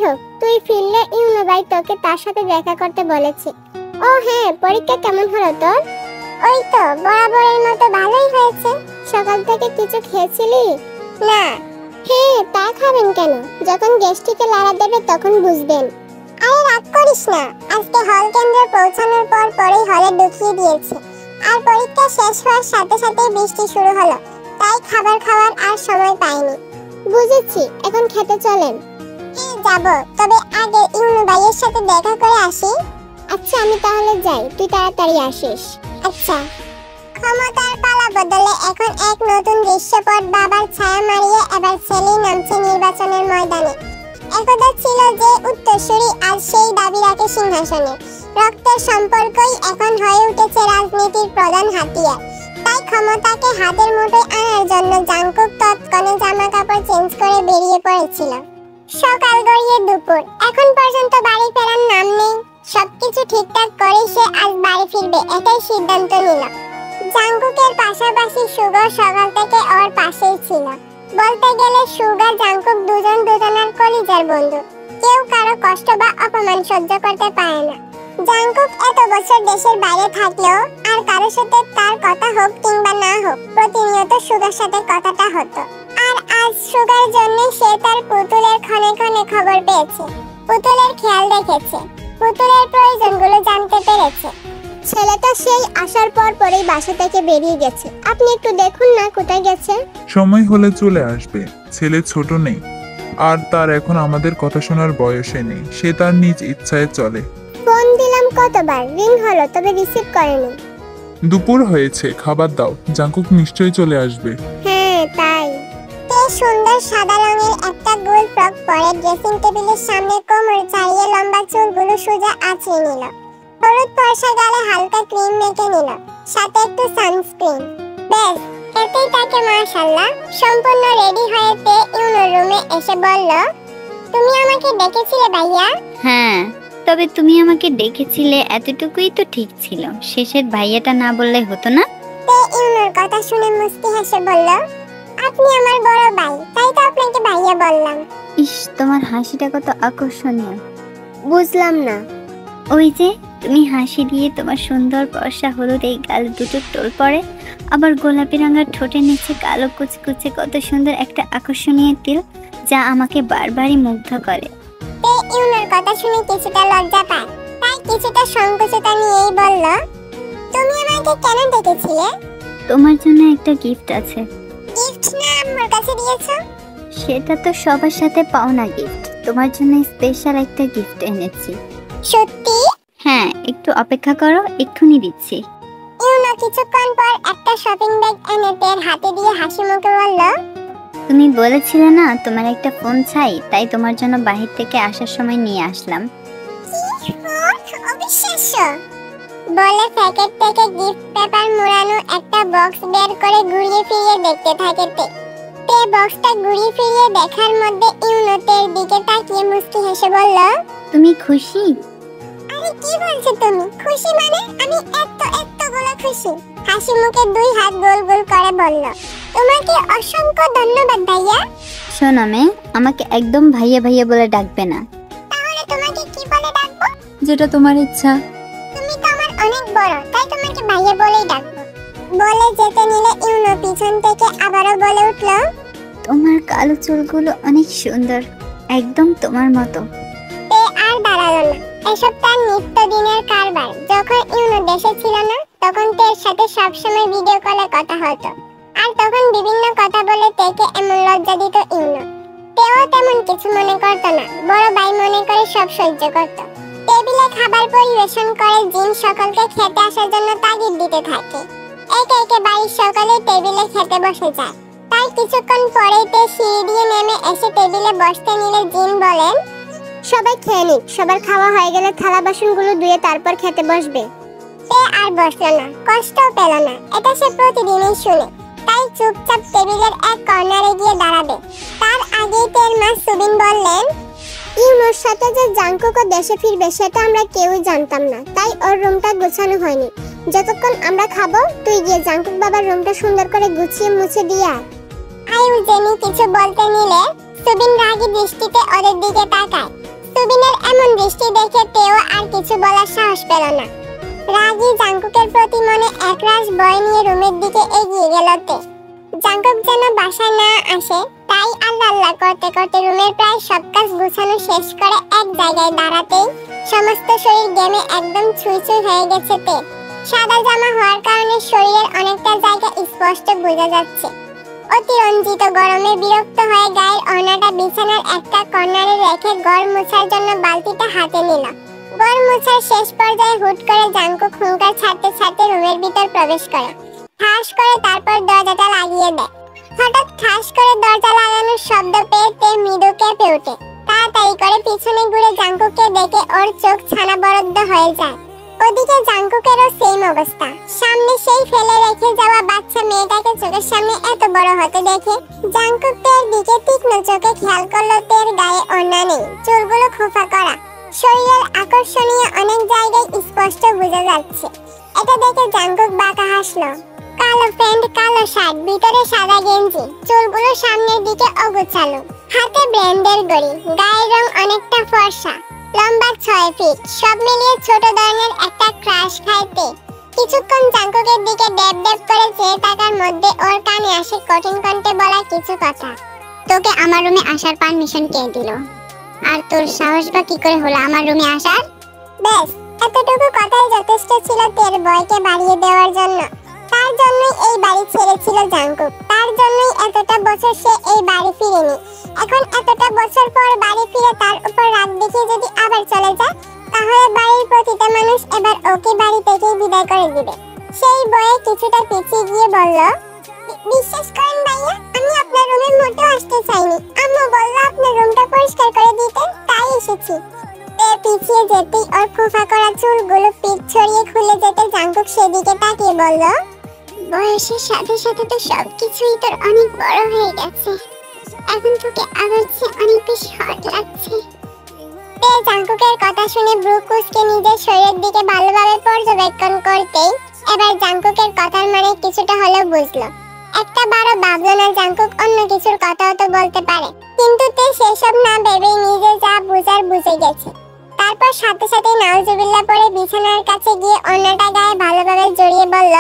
হোক, তুই ফিরলে ইউনো ভাই তোকে তার সাথে দেখা করতে বলেছে। ও হ্যাঁ, পরীক্ষা কেমন হলো তোর? ওই তো বরাবরের মতো ভালোই হয়েছে। সকাল থেকে কিছু খেয়েছিলি? না। হ্যাঁ, তা খাবেন কেন? যখন গ্যাস্ট্রিকে লাড়া দেবে তখন বুঝবেন। আরে রাগ করিস না, আজকে হল কেন্দ্রে পৌঁছানোর পরেই হলে ঢুকিয়ে দিয়েছে। আর পরীক্ষা শেষ হওয়ার সাথে সাথে বৃষ্টি শুরু হলো, তাই খাবার খাওয়ার আর সময় পাইনি। বুঝেছি, এখন খেতে চলেন। হ্যাঁ যাব, তবে আগে ইউনো ভাইয়ের সাথে দেখা করে আসি। আচ্ছা আমি তাহলে যাই, তুই তাড়াতাড়ি আসিস। আচ্ছা। ক্ষমতার পালা বদলে এখন এক নতুন দৃশ্যপট বাবার ছায়া মারিয়ে এবার ছেলেই নামছে নির্বাচনের ময়দানে। একদা ছিল যে উত্তরসূরি, আজ সেই দাবি রাখে সিংহাসনে। রক্তের সম্পর্কই এখন হয়ে উঠেছে রাজনীতির প্রধান হাতিয়ার। তাই ক্ষমতাকে হাতের মুঠোয় আনার জন্য জাংকুক তৎক্ষণে জামা কাপড় চেঞ্জ করে বেরিয়ে পড়েছিল। সকাল গড়িয়ে দুপুর, এখন পর্যন্ত বাড়ি ফেরার নাম নেই। সবকিছু ঠিকঠাক করে সে আজ বাড়ি ফিরবে, এটাই সিদ্ধান্ত নিল। জাংকুকের পাশাপাশি সুগা সকাল থেকে ওর পাশেই ছিল। বলতে গেলে সুগা জাংকুক দুজন দুজনের কলিজার বন্ধু। কেউ কারো কষ্ট বা অপমান সহ্য করতে পারে না। জাংকুক এত বছর দেশের বাইরে থাকলেও আর কারো সাথে তার কথা হোক কিংবা না হোক, প্রতিনিয়ত সুগার সাথে কথাটা হতো। আর আজ সুগার জন্য সে তার পুতুলের ক্ষণে ক্ষণে খবর পেয়েছে, পুতুলের খেয়াল রেখেছে, পুতুলের প্রয়োজনগুলো জানতে পেরেছে। ছেলেটা সেই আসার পরেই বাসা থেকে বেরিয়ে গেছে। আপনি একটু দেখুন না কোথায় গেছে। সময় হলে চলে আসবে। ছেলে ছোট নেই, আর তার এখন আমাদের কথা শোনার বয়সে নেই। সে তার নিজ ইচ্ছায় চলে। ফোন দিলাম কতবার, রিং হলো তবে রিসিভ করেনি। দুপুর হয়েছে, খাবার দাও। জাংকুক নিশ্চয়ই চলে আসবে। হ্যাঁ তাই। তে সুন্দর সাদা রঙের একটা গোল ফ্রক পরে ড্রেসিং টেবিলের সামনে কোমর ছাড়িয়ে লম্বা চুলগুলো সোজা আঁচড়ে নিল। হলুদ ফর্সা গালে হালকা ক্রিম মেখে নিল, সাথে একটু সানস্ক্রিন। বেশ, এতেই তাকে মাশাআল্লাহ সম্পূর্ণ রেডি হয়ে তে ইউনো রুমে এসে বলল, তুমি আমাকে ডেকেছিলে ভাইয়া? হ্যাঁ, তবে তুমি আমাকে ডেকেছিলে এতটুকুই তো ঠিক ছিল। শেষের ভাইয়াটা না বললে হতো না? তে ইউনোর কথা শুনে মুস্কি হেসে বলল, আপনি আমার বড় ভাই, তাই তো আপনাকে ভাইয়া বললাম। ইস, তোমার হাসিটা কত আকর্ষণীয়। বুঝলাম না। ওই যে তুমি হাসি দিয়ে তোমার সুন্দর ফর্সা হলুদ এই গাল দুটো টোল পড়ে, আবার গোলাপি রঙের ঠোঁটের নিচে কালো কুচকুচে কত সুন্দর একটা আকর্ষণীয় তিল, যা আমাকে বারবারই মুগ্ধ করে। তে ইউনোর কথা শুনে কিছুটা লজ্জা পায়, তাই কিছুটা সংকোচতা নিয়েই বলল, তুমি আমাকে কেন ডেকেছিলে? তোমার জন্য একটা গিফট আছে। গিফট না আম্মুর কাছে দিয়েছো? সেটা তো সবার সাথে পাও না গিফট। তোমার জন্য স্পেশাল একটা গিফট এনেছি। সত্যি? হ্যাঁ, একটু অপেক্ষা করো, এক্ষুনি দিচ্ছি। ইউনো কিছুক্ষণ পর একটা শপিং ব্যাগ এনে তের হাতে দিয়ে হাসি মুখে বলল, তুমি বলেছিলে না তোমার একটা ফোন চাই, তাই তোমার জন্য বাহির থেকে আসার সময় নিয়ে আসলাম। কি অবিশ্বাস্য! বলে প্যাকেট থেকে গিফট পেপার মোড়ানো একটা বক্স বের করে ঘুরিয়ে ফিরিয়ে দেখতে থাকে তে। তে বক্সটা ঘুরিয়ে ফিরিয়ে দেখার মধ্যে ইউনো তের দিকে তাকিয়ে মুস্কি হেসে বলল, তুমি খুশি? আরে কি বলছো তুমি? খুশি মানে? আমি এতগুলো খুশি। হাসি মুখে দুই হাত গোল গোল করে বলল, তোমাকে অসংখ্য ধন্যবাদ ভাইয়া। শোনো মেয়ে, আমাকে একদম ভাইয়া ভাইয়া বলে ডাকবে না। তাহলে তোমাকে কি বলে ডাকবো? যেটা তোমার ইচ্ছা। তুমি তো আমার অনেক বড়, তাই তোমাকে ভাইয়া বলেই ডাকবো। বলে যেতে নিলে ইউনো পিছন থেকে আবারও বলে উঠল, তোমার কালো চুলগুলো অনেক সুন্দর, একদম তোমার মতো। তে আর দাঁড়ালো না। এসব তার নিত্যদিনের কারবার। যখন ইউনো দেশে ছিল না, তখন তের সাথে সবসময় ভিডিও কলে কথা হতো। আর তখন বিভিন্ন কথা বলে তেকে এমন লজ্জা দিত ইউনো। তেও তেমন কিছু মনে করতো না, বড় ভাই মনে করে সব সহ্য করত। টেবিলে খাবার পরিবেশন করে জিন সকলকে খেতে আসার জন্য তাগিদ দিতে থাকে। একে একে বাড়ির সকলে টেবিলে খেতে বসে যায়। তাই কিছুক্ষণ পরেই তে সিঁড়ি দিয়ে নেমে এসে টেবিলে বসতে নিলে জিন বলেন, সবাই খেয়ে নিক, সবার খাওয়া হয়ে গেলে থালা বাসনগুলো ধুয়ে তারপর খেতে বসবে। সে আর বসলো না, কষ্টও পেল না, এটা সে প্রতিদিনই শুনে। তাই চুপচাপ টেবিলের এক কর্নারে গিয়ে দাঁড়াবে। তার আগেই তের মা সুবিন বললেন, ইউনোর সাথে যে জাংকুকও দেশে ফিরবে সেটা আমরা কেউই জানতাম না, তাই ওর রুমটা গোছানো হয়নি। যতক্ষণ আমরা খাবো তুই গিয়ে জাংকুক বাবার রুমটা সুন্দর করে গুছিয়ে মুছে দিয়ে আয়। আয়ু জেনি কিছু বলতে নিলে সুবিন রাগী দৃষ্টিতে ওদের দিকে তাকায়। দেখে তেও আর কিছু বলার সাহস পেল না। রাগী জাংকুকের প্রতি মনে একরাশ ভয় নিয়ে রুমের দিকে এগিয়ে গেল তে। জাংকুক যেন বাসায় না আসে তাই আল্লাহ আল্লাহ করতে করতে রুমের প্রায় সব কাজ গুছানো শেষ করে এক জায়গায় দাঁড়াতেই সমস্ত শরীর ঘেমে একদম ছুঁই ছুঁই হয়ে গেছে তে। সাদা জামা হওয়ার কারণে শরীরের অনেকটা জায়গা স্পষ্ট বোঝা যাচ্ছে। অতিরঞ্জিত গরমে বিরক্ত হয়ে গায়ের ওড়নাটা বিছানার একটা কর্নারে রেখে ঘর মোছার জন্য বালতিটা হাতে নিল। ঘর মোছার শেষ পর্যায়ে হুট করে জাংকুক হুঙ্কার ছাড়তে ছাড়তে রুমের ভিতর প্রবেশ করে। ঠাস করে তারপর দরজাটা লাগিয়ে দেয়। হঠাৎ ঠাস করে দরজা লাগানোর শব্দ পেয়ে তে মৃদু কেঁপে ওঠে। তাড়াতাড়ি করে পিছনে ঘুরে জাংকুককে দেখে ওর চোখ ছানাবদ্ধ হয়ে যায়। ওদিকে জাংকুকেরও সেম অবস্থা। সামনে সেই ফেলে রেখে যাওয়া বাচ্চা মেয়েটাকে চোখের সামনে এত বড় হতে দেখে জাংকুক তের দিকে তীক্ষ্ণ চোখে খেয়াল করলো তের গায়ে ওড়না নেই, চুলগুলো খোঁপা করা, শরীরের আকর্ষণীয় অনেক জায়গায় স্পষ্ট বোঝা যাচ্ছে। এটা দেখে জাংকুক বাঁকা হাসলো। কালো প্যান্ট, কালো শার্ট, ভিতরে সাদা গেঞ্জি, চুলগুলো সামনের দিকে অগোছালো, হাতে ব্র্যান্ডের ঘড়ি, গায়ের রং অনেকটা ফর্সা, লম্বা 6 ফিট, সব মিলিয়ে ছোট ধরনের একটা ক্রাশ খাইতে। কিছুক্ষণ জাংকুকের দিকে ড্যাব ড্যাব করে চেয়ে থাকার মধ্যে ওর কানে আসে কঠিন কণ্ঠে বলা কিছু কথা। তোকে আমার রুমে আসার পারমিশন কে দিল? আর তোর সাহস বা কি করে হলো আমার রুমে আসার? বেশ, এতটুকু কথাই যথেষ্ট ছিল তের ভয়কে বাড়িয়ে দেওয়ার জন্য। তার জন্যই এই বাড়ি ছেড়েছিল জাংকুক, তার জন্যই এতটা বছর সে এই বাড়ি ফিরেনি। এখন এতটা বছর পর বাড়ি ফিরে তার উপর রাগ দেখিয়ে যদি আবার চলে যায়, তাহলে বাড়ির প্রতিটা মানুষ এবার ওকে বাড়ি থেকে বিদায় করে দিবে। সেই ভয়ে কিছুটা পিছিয়ে গিয়ে বলল, বিশ্বাস করেন ভাইয়া, আমি আপনার রুমে মোটেও আসতে চাইনি। আম্মু বলল আপনার রুমটা পরিষ্কার করে দিতে, তাই এসেছি। পিছিয়ে যেতেই ওর খোঁপা করা চুলগুলো পিঠ ছড়িয়ে খুলে যেতে জাংকুক সেদিকে তাকিয়ে বলল, বয়সের সাথে সাথে তো সবকিছুই তোর অনেক বড় হয়ে গেছে। এখন তোকে আগের চেয়ে অনেক বেশি হট লাগছে। তে জাংকুকের কথা শুনে ব্রু কুঁচকে নিজের শরীরের দিকে ভালোভাবে পর্যবেক্ষণ করতেই এবার জাংকুকের কথার মানে কিছুটা হলেও বুঝলো। একটা বারও ভাবলো না জাংকুক অন্য কিছুর কথাও তো বলতে পারে, কিন্তু তে সেসব না ভেবেই নিজে যা বুঝার বুঝে গেছে। তারপর সাথে সাথে নাউজুবিল্লাহ পরে বিছানার কাছে গিয়ে অন্যটা গায়ে ভালোভাবে জড়িয়ে বলল,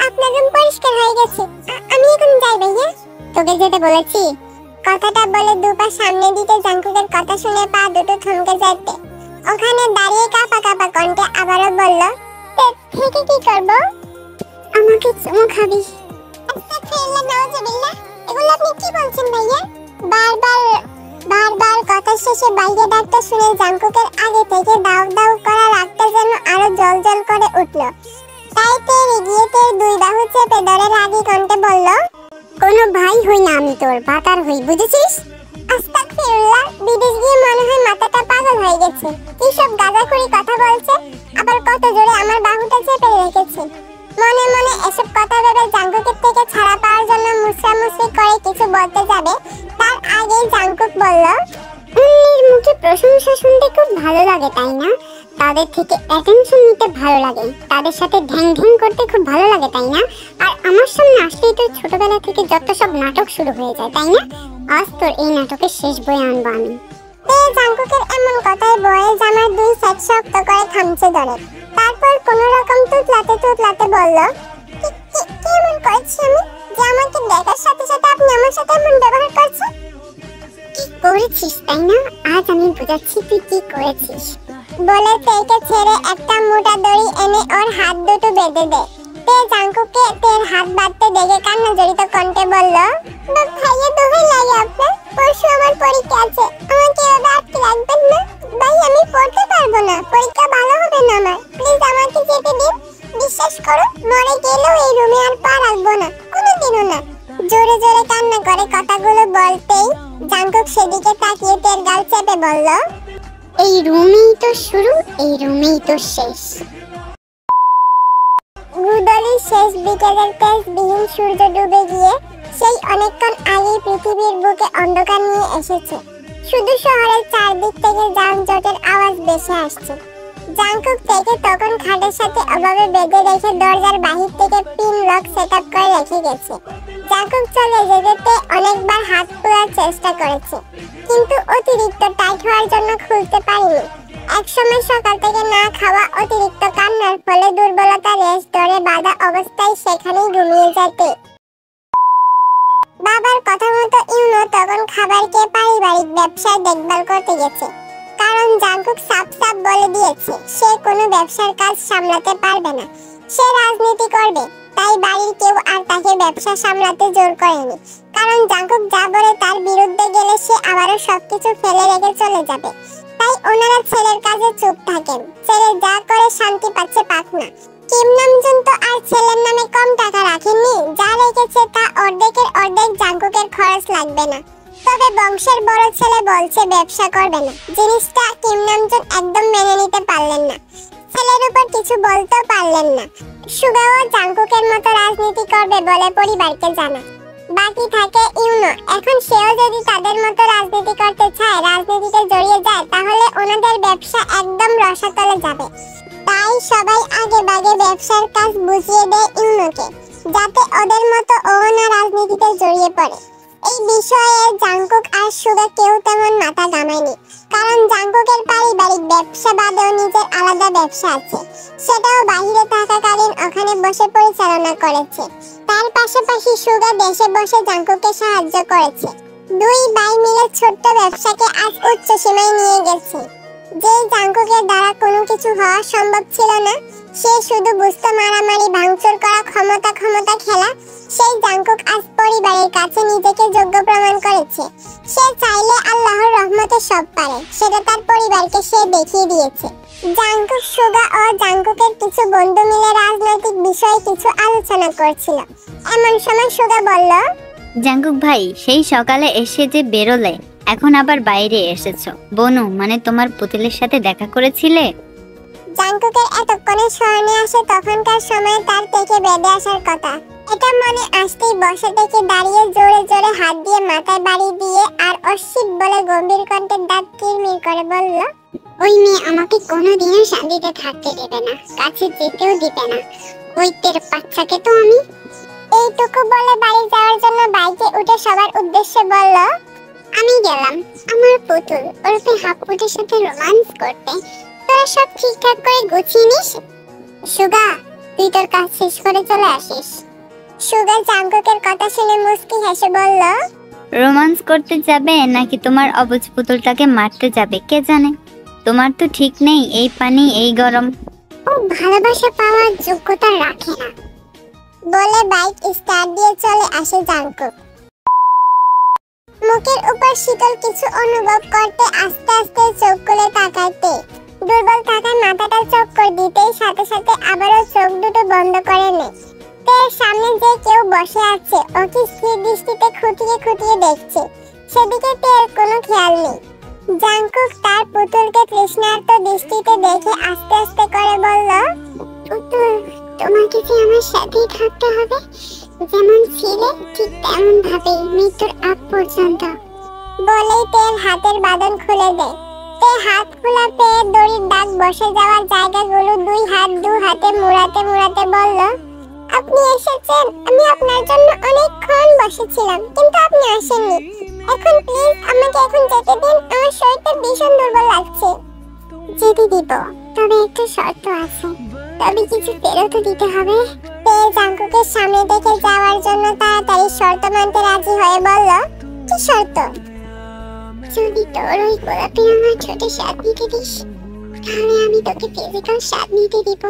আপনার রুম পরিষ্কার হয়ে গেছে, আমি এখন যাই ভাইয়া। তোকে যেতে বলেছি। কথাটা বলে দুপা সামনে দিতে জাংকুকের কথা শুনে পা দুটো থমকে যেতে ওখানে দাঁড়িয়ে কাঁপা কাঁপা কণ্ঠে আবারও বলল, থেকে কি করব? আমাকে চুমু খাবি? আস্তাগফিরুল্লাহ, নাউজুবিল্লাহ, এগুলো আপনি কি বলছেন ভাইয়া? বারবার কথা শেষে বাইরে ডাকটা শুনে জাংকুকের আগে থেকে দাউ দাউ করা রাগটা যেন আরো জল জল করে উঠল। তাই তের এগিয়ে তের দুই বাহু চেপে ধরে রাগী কণ্ঠে বলল, কোনো ভাই হই না আমি তোর, ভাতার হই, বুঝেছিস? আস্তাগফিরুল্লাহ, বিদেশ গিয়ে মনে হয় মাথাটা পাগল হয়ে গেছে। কি সব গাঁজাখুরি কথা বলছে, আবার কত জোরে আমার বাহুটা চেপে রেখেছে। মনে মনে এসব কথা ভেবে জাংকুকের থেকে ছাড়া পাওয়ার জন্য মুসরামুসরি করে কিছু বলতে যাবে, তার আগেই জাংকুক বলল, অন্যের মুখে প্রশংসা শুনতে খুব ভালো লাগে তাই না? তাদের থেকে অ্যাটেনশন নিতে ভালো লাগে, তাদের সাথে ঢ্যাং ঢ্যাং করতে খুব ভালো লাগে তাই না? আর আমার সামনে আসলেই তো ছোটবেলা থেকে যত সব নাটক শুরু হয়ে যায় তাই না? আজ তোর এই নাটকের শেষ বই আনবো আমি। জাংকুকের এমন কথায় বয়ে জামার দুই সাইড শক্ত করে থামছে ধরে। তারপর কোন রকম তুতলাতে বলল, কেমন করছি আমি যে আমাকে দেখার সাথে সাথে আপনি আমার সাথে এমন ব্যবহার করছেন? কি করেছিস তাই না? আজ আমি বুঝাচ্ছি তুই কি করেছিস। বলে তেকে ছেড়ে একটা মোটা দড়ি এনে ওর হাত দুটো বেঁধে দেয়। তে জাংকুককে তের হাত বাঁধতে দেখে কান্না জড়িত কণ্ঠে বলল, ভাইয়া দোহাই লাগে আপনার, পরশু আমার পরীক্ষা আছে, আমাকে এভাবে আটকে রাখবেন না ভাই, আমি পড়তে পারবো না, পরীক্ষা ভালো হবে না আমার, প্লিজ আমাকে যেতে দিন। বিশ্বাস করো, মরে গেলেও এই রুমে আর পা রাখবো না, কোনোদিনও না। জোরে জোরে কান্না করে কথাগুলো বলতেই জাংকুক সেদিকে তাকিয়ে তের গাল চেপে বলল, এই রুমেই তো শুরু, এই রুমেই তো শেষ। গুদলির শেষ বিকেলের তেজবিহীন সূর্য ডুবে গিয়ে সেই অনেকক্ষণ আগেই পৃথিবীর বুকে অন্ধকার নিয়ে এসেছে। শুধু শহরের চারদিক থেকে যানজটের আওয়াজ ভেসে আসছে। জাংকুক থেকে তখন খাটের সাথে অভাবে বেঁধে রেখে দরজার বাহির থেকে পিন লক সেটআপ করে রেখে গেছে। জাংকুক চলে যেতে অনেকবার হাত পোড়ার চেষ্টা করেছে, কিন্তু অতিরিক্ত টাইট হওয়ার জন্য খুলতে পারেনি। একসময় সকাল থেকে না খাওয়া, অতিরিক্ত কান্নার ফলে দুর্বলতা রেশ ধরে বাঁধা অবস্থায় সেখানেই ঘুমিয়ে যেতে। বাবার কথা মতো ইউনো তখন খাবার খেয়ে পারিবারিক ব্যবসায় দেখভাল করতে গেছে, কারণ জাঙ্কুক সাফ সাফ বলে দিয়েছে সে কোনো ব্যবসার কাজ সামলাতে পারবে না, সে রাজনীতি করবে। তাই বাড়ির কেউ আর তাকে ব্যবসা সামলাতে জোর করেনি, কারণ জাঙ্কুক যা বলে তার বিরুদ্ধে গেলে সে আবারও সবকিছু ফেলে রেখে চলে যাবে। তাই ওনারা ছেলের কাজে চুপ থাকেন। ছেলে যা করে শান্তি পাচ্ছে পাক না। কিম নামজুন তো আর ছেলের নামে কম টাকা রাখেননি, যা রেখেছে তা অর্ধেকের অর্ধেক জাঙ্কুকের খরচ লাগবে না। তবে বংশের বড় ছেলে বলছে ব্যবসা করবে না, জিনিসটা কিম নামজুন একদম মেনে নিতে পারলেন না, ছেলের উপর কিছু বলতেও পারলেন না। সুগাও জাঙ্কুকের মতো রাজনীতি করবে বলে পরিবারকে জানায়। বাকি থাকে ইউনো। এখন সেও যদি তাদের মতো রাজনীতি করতে চায়, রাজনীতিতে জড়িয়ে যায়, তাহলে ওনাদের ব্যবসা একদম রসাতলে যাবে। তাই সবাই আগে ভাগে ব্যবসার কাজ বুঝিয়ে দেয় ইউনোকে, যাতে ওদের মতো ও না রাজনীতিতে জড়িয়ে পড়ে। এই বিষয়ে জাঙ্কুক আর সুগা কেউ তেমন মাথা ঘামায়নি, কারণ জাঙ্কুকের পারিবারিক ব্যবসা বাদেও নিজের আলাদা ব্যবসা আছে, সেটাও বাহিরে থাকাকালীন ওখানে বসে পরিচালনা করেছে। তার পাশাপাশি সুগা দেশে বসে জাঙ্কুককে সাহায্য করেছে। দুই ভাই মিলে ছোট্ট ব্যবসাকে আজ উচ্চ সীমায় নিয়ে গেছে। যে জাঙ্কুকের দ্বারা কোনো কিছু হওয়া সম্ভব ছিল না, সে শুধু বুঝতো মারামারি ভাঙচুর করা ক্ষমতা খেলা, সেই জাঙ্কুক আজ পরিবারের কাছে নিজেকে যোগ্য প্রমাণ করেছে। সে চাইলে আল্লাহর রহমতে সব পারে, সেটা তার পরিবারকে সে দেখিয়ে দিয়েছে। জাঙ্কুক, সুগা ও জাঙ্কুকের কিছু বন্ধু মিলে রাজনৈতিক বিষয়ে কিছু আলোচনা করছিল। এমন সময় সুগা বলল, জাঙ্কুক ভাই, সেই সকালে এসে যে বেরোলে, এখন আবার বাইরে এসেছো, বনু মানে তোমার পুতুলের সাথে দেখা করেছিলে? জাঙ্কুকের এতক্ষণে স্মরণে আসে তখনকার সময় তার থেকে বেঁধে আসার কথা। এটা মনে আসতেই বসা থেকে দাঁড়িয়ে জোরে জোরে হাত দিয়ে মাথায় বাড়ি দিয়ে আর অস্বীট বলে গম্ভীর কণ্ঠে দাঁত কিরমির করে বলল, ওই মেয়ে আমাকে কোনোদিনও শান্তিতে থাকতে দেবে না, কাছে যেতেও দিবে না। ওই তের বাচ্চাকে তো আমি। এইটুকু বলে বাড়ি যাওয়ার জন্য বাইকে উঠে সবার উদ্দেশ্যে বলল, আমি গেলাম আমার পুতুল ওরফে হাপুটের সাথে রোমান্স করতে। তোরা সব ঠিকঠাক করে গুছিয়ে নিস। সুগা, তুই তোর কাজ শেষ করে চলে আসিস। সুগা জাঙ্কুকের কথা শুনে মুস্কি হেসে বলল, রোমান্স করতে যাবে নাকি তোমার অবুঝ পুতুলটাকে মারতে যাবে কে জানে। তোমার তো ঠিক নেই, এই পানি এই গরম। ও ভালোবাসা পাওয়ার যোগ্যতা রাখে না বলে বাইক স্টার্ট দিয়ে চলে আসে জাঙ্কুক। মুখের উপর শীতল কিছু অনুভব করতে আস্তে আস্তে চোখ খুলে তাকাতে, দুর্বল থাকায় মাথাটা চক্কর দিতেই সাথে সাথে আবারও চোখ দুটো বন্ধ করে নেয়। তের সামনে যে কেউ বসে আছে, ওকে স্থির দৃষ্টিতে খুঁটিয়ে দেখছে, সেদিকে তের কোনো খেয়াল নেই। জাঙ্কুক তার পুতুলকে তৃষ্ণার্ত দৃষ্টিতে দেখে আস্তে আস্তে করে বলল, পুতুল, তোমাকে যে আমার সাথেই থাকতে হবে, যেমন ছিলে ঠিক তেমন ভাবেই মৃত্যুর আগ পর্যন্ত। বলেই তের হাতের বাঁধন খুলে দেয়। তে হাত খোলা পেয়ে দড়ির দাগ বসে যাওয়ার জায়গাগুলো দু হাতে মুড়াতে বলল, আপনি এসেছেন। আমি আপনার জন্য অনেকক্ষণ বসেছিলাম, কিন্তু আপনি আসেননি। এখন প্লিজ আমাকে এখন যেতে দিন, আমার শরীরটা ভীষণ দুর্বল লাগছে। যেতে দিব, তবে একটা শর্ত আছে, তবে কিছু ফেরতও দিতে হবে। তে জাঙ্কুকের সামনে থেকে যাওয়ার জন্য তাড়াতাড়ি শর্ত মানতে রাজি হয়ে বলল, কি শর্ত? যদি তোর ওই গোলাপি রঙের ছোট স্বাদ নিতে দিস, তাহলে আমি তোকে ফিজিক্যাল স্বাদ নিতে দিব,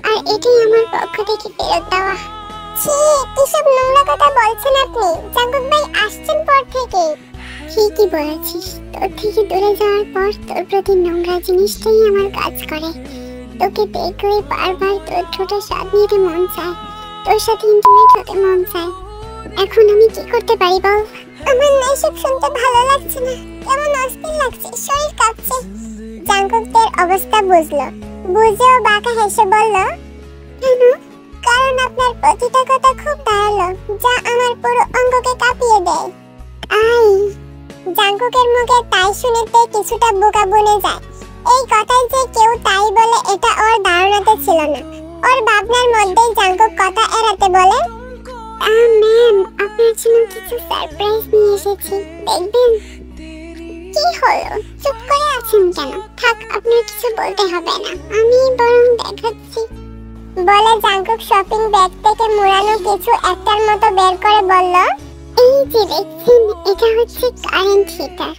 আর এটাই আমার পক্ষ থেকে ফেরত দেওয়া। ছি, কিসব নোংরা কথা বলছেন আপনি? জাঙ্কুক ভাই আসছেন পর থেকে। ঠিকই বলেছিস, তোর থেকে দূরে যাওয়ার পর তোর প্রতি নোংরা জিনিসটাই আমার কাজ করে। তোকে দেখলে বারবার তোর ছোট স্বাদ নিতে মন চায়, তোর সাথে ইন্টিমেট হতে মন চায়। এখন আমি কি করতে পারি বল? আমার না এসব শুনতে ভালো লাগছে না, কেমন অস্থির লাগছে, শরীর কাঁপছে। জাঙ্কুকের অবস্থা বুঝেও বাঁকা হেসে বলল, কেন? কারণ আপনার প্রতিটা কথা খুব ধারালো, যা আমার পুরো অঙ্গকে কাঁপিয়ে দেয়। জাঙ্কুকের মুখে তাই শুনেতে কিছুটা বোকা বনে যায়। এই কথাই যে কেউ তাই বলে এটা ওর ধারণাতে ছিল না। ওর ভাবনার মধ্যেই জাঙ্কুক কথা এড়াতে বলে, ম্যাম, আপনার জন্য কিছু সারপ্রাইজ নিয়ে এসেছি, দেখবেন? কি হলো, চুপ করে আছেন কেন? থাক, আপনার কিছু বলতে হবে না, আমি বরং দেখাচ্ছি। বলে জাঙ্কুক শপিং ব্যাগ থেকে মুড়ানো কিছু একটার মতো বের করে বলল, এই যে দেখছেন, এটা হচ্ছে কারেন্ট হিটার,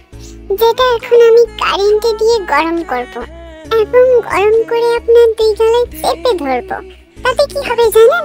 যেটা এখন আমি কারেন্টে দিয়ে গরম করব এবং গরম করে আপনার দুই গালে চেপে ধরবো। তাতে কি হবে জানেন?